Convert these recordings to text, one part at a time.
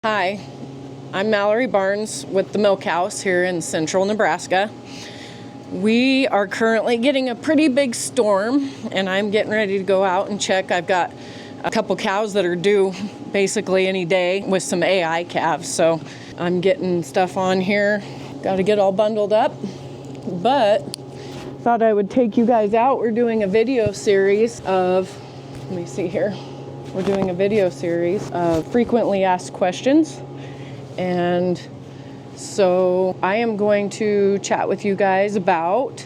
Hi, I'm Mallory Barnes with the Milk House here in Central Nebraska. We are currently getting a pretty big storm, and I'm getting ready to go out and check. I've got a couple cows that are due basically any day with some AI calves, so I'm getting stuff on here. Got to get all bundled up, but thought I would take you guys out. We're doing a video series of, let me see here. We're doing a video series of frequently asked questions. And so I am going to chat with you guys about,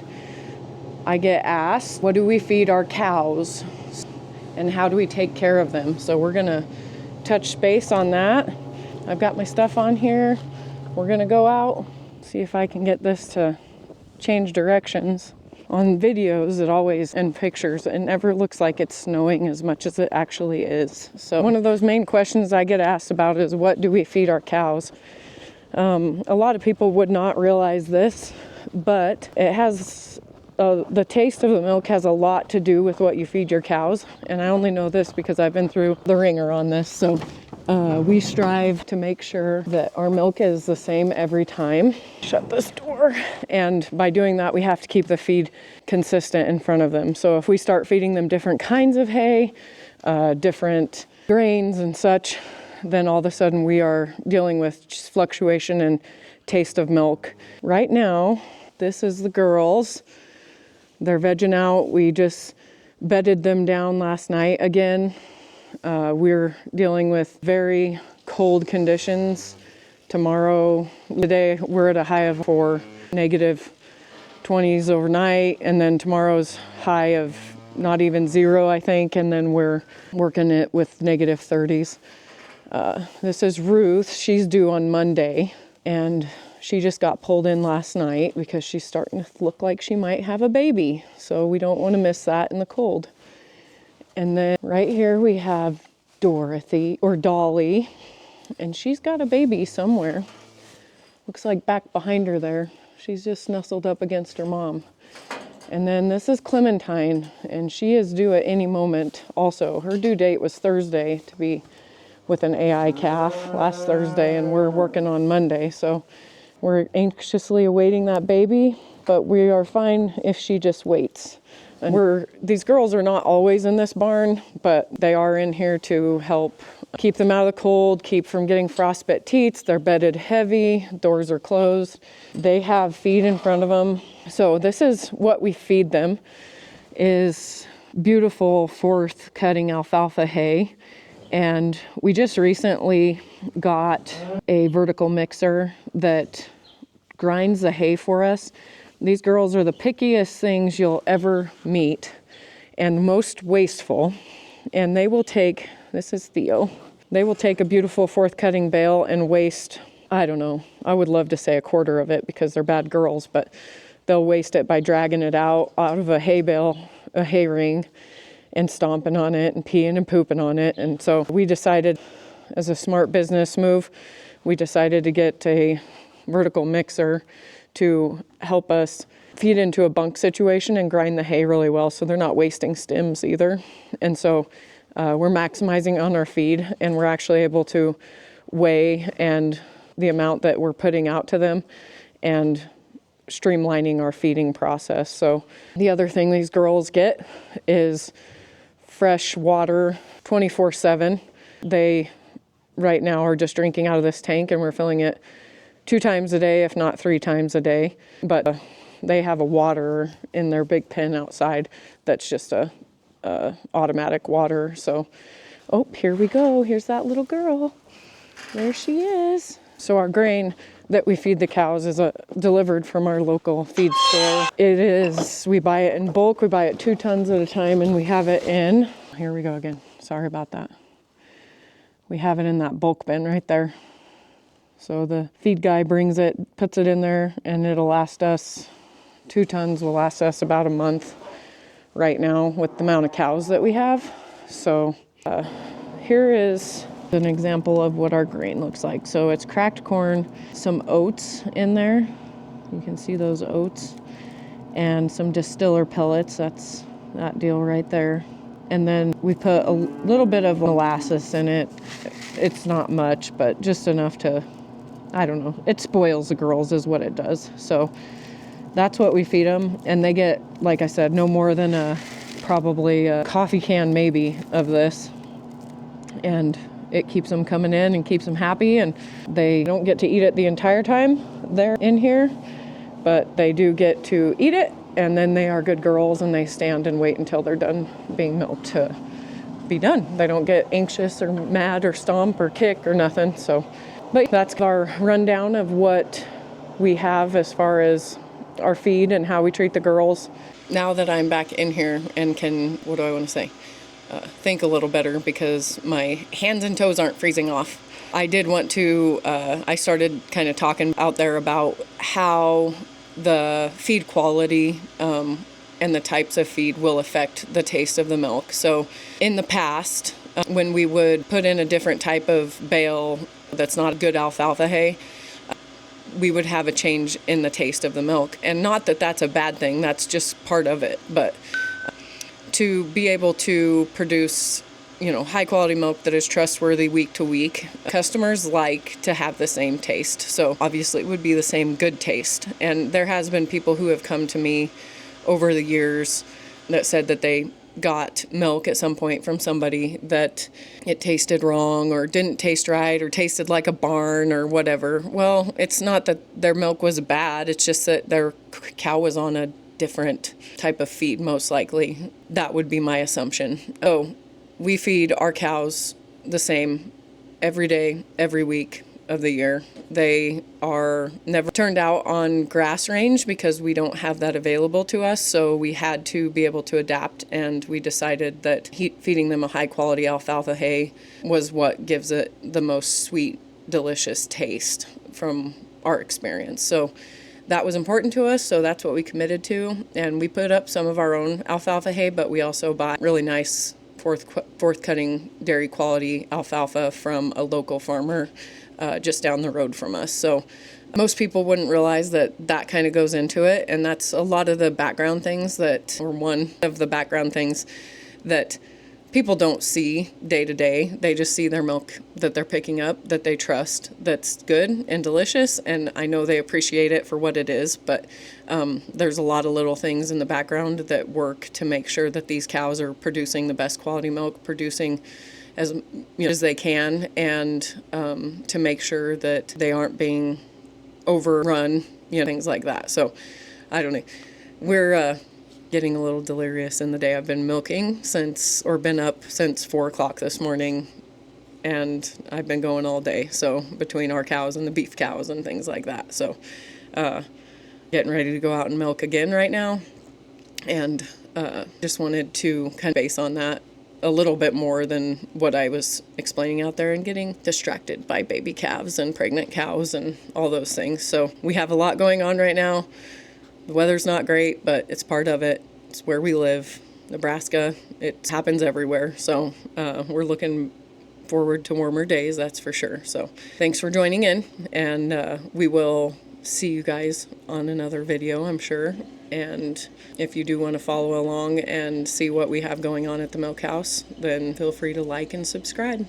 I get asked, what do we feed our cows and how do we take care of them? So we're gonna touch base on that. I've got my stuff on here. We're gonna go out, see if I can get this to change directions. On videos, it always, and pictures, it never looks like it's snowing as much as it actually is. So one of those main questions I get asked about is, what do we feed our cows? A lot of people would not realize this, but it has, the taste of the milk has a lot to do with what you feed your cows. And I only know this because I've been through the ringer on this. So we strive to make sure that our milk is the same every time. Shut this door. And by doing that, we have to keep the feed consistent in front of them. So if we start feeding them different kinds of hay, different grains and such, then all of a sudden we are dealing with just fluctuation and taste of milk. Right now, this is the girls. They're vegging out. We just bedded them down last night again. We're dealing with very cold conditions. Today we're at a high of 4, negative 20s overnight, and then tomorrow's high of not even 0, I think, and then we're working it with negative 30s. This is Ruth. She's due on Monday, and she just got pulled in last night because she's starting to look like she might have a baby. So we don't want to miss that in the cold. And then right here we have Dorothy, or Dolly, and she's got a baby somewhere. Looks like back behind her there. She's just nestled up against her mom. And then this is Clementine, and she is due at any moment also. Her due date was Thursday to be with an AI calf last Thursday, and we're working on Monday. So we're anxiously awaiting that baby, but we are fine if she just waits. And these girls are not always in this barn, but they are in here to help keep them out of the cold, keep from getting frostbite teats. They're bedded heavy, doors are closed. They have feed in front of them. So this is what we feed them, is beautiful fourth cutting alfalfa hay. And we just recently got a vertical mixer that grinds the hay for us. These girls are the pickiest things you'll ever meet and most wasteful. And they will take, this is Theo, they will take a beautiful fourth cutting bale and waste, I don't know, I would love to say a quarter of it because they're bad girls, but they'll waste it by dragging it out of a hay bale, a hay ring, and stomping on it and peeing and pooping on it. And so we decided, as a smart business move, we decided to get a vertical mixer to help us feed into a bunk situation and grind the hay really well so they're not wasting stems either. And so we're maximizing on our feed, and we're actually able to weigh and the amount that we're putting out to them and streamlining our feeding process. So the other thing these girls get is fresh water 24/7. They right now are just drinking out of this tank, and we're filling it 2 times a day, if not 3 times a day. But they have a water in their big pen outside that's just a automatic water. So, oh, here we go. Here's that little girl. There she is. So our grain that we feed the cows is delivered from our local feed store. It is, we buy it in bulk. We buy it 2 tons at a time, and we have it in, here we go again. Sorry about that. We have it in that bulk bin right there. So the feed guy brings it, puts it in there, and it'll last us, 2 tons will last us about a month right now with the amount of cows that we have. So here is an example of what our grain looks like. So it's cracked corn, some oats in there. You can see those oats, and some distiller pellets. That's that deal right there. And then we put a little bit of molasses in it. It's not much, but just enough to, I don't know, it spoils the girls is what it does. So that's what we feed them. And they get, like I said, no more than probably a coffee can maybe of this. And it keeps them coming in and keeps them happy. And they don't get to eat it the entire time they're in here, but they do get to eat it. And then they are good girls and they stand and wait until they're done being milked to be done. They don't get anxious or mad or stomp or kick or nothing. So, but that's our rundown of what we have as far as our feed and how we treat the girls. Now that I'm back in here and can, what do I want to say? Think a little better because my hands and toes aren't freezing off. I did want to, I started kind of talking out there about how the feed quality and the types of feed will affect the taste of the milk. So in the past, when we would put in a different type of bale that's not good alfalfa hay, we would have a change in the taste of the milk. And not that that's a bad thing, that's just part of it. But to be able to produce, high quality milk that is trustworthy week to week, customers like to have the same taste. So obviously it would be the same good taste. And there has been people who have come to me over the years that said that they got milk at some point from somebody that it tasted wrong or didn't taste right or tasted like a barn or whatever. Well, it's not that their milk was bad, it's just that their cow was on a different type of feed, most likely. That would be my assumption. Oh, we feed our cows the same every day, every week of the year. They are never turned out on grass range because we don't have that available to us. So we had to be able to adapt, and we decided that feeding them a high quality alfalfa hay was what gives it the most sweet, delicious taste from our experience. So that was important to us, so that's what we committed to. And we put up some of our own alfalfa hay, but we also bought really nice fourth cutting dairy quality alfalfa from a local farmer just down the road from us. So most people wouldn't realize that kind of goes into it, and that's a lot of the background things or one of the background things that people don't see day to day. They just see their milk that they're picking up, that they trust, that's good and delicious, and I know they appreciate it for what it is, but there's a lot of little things in the background that work to make sure that these cows are producing the best quality milk, producing as they can, and to make sure that they aren't being overrun, things like that. So I don't know. We're getting a little delirious in the day. I've been milking been up since 4 o'clock this morning, and I've been going all day. So between our cows and the beef cows and things like that. So getting ready to go out and milk again right now. And just wanted to kind of base on that a little bit more than what I was explaining out there and getting distracted by baby calves and pregnant cows and all those things. So we have a lot going on right now. The weather's not great, but it's part of it. It's where we live, Nebraska. It happens everywhere. So we're looking forward to warmer days, that's for sure. So thanks for joining in, and we will see you guys on another video, I'm sure. And if you do want to follow along and see what we have going on at the milk house, then feel free to like and subscribe.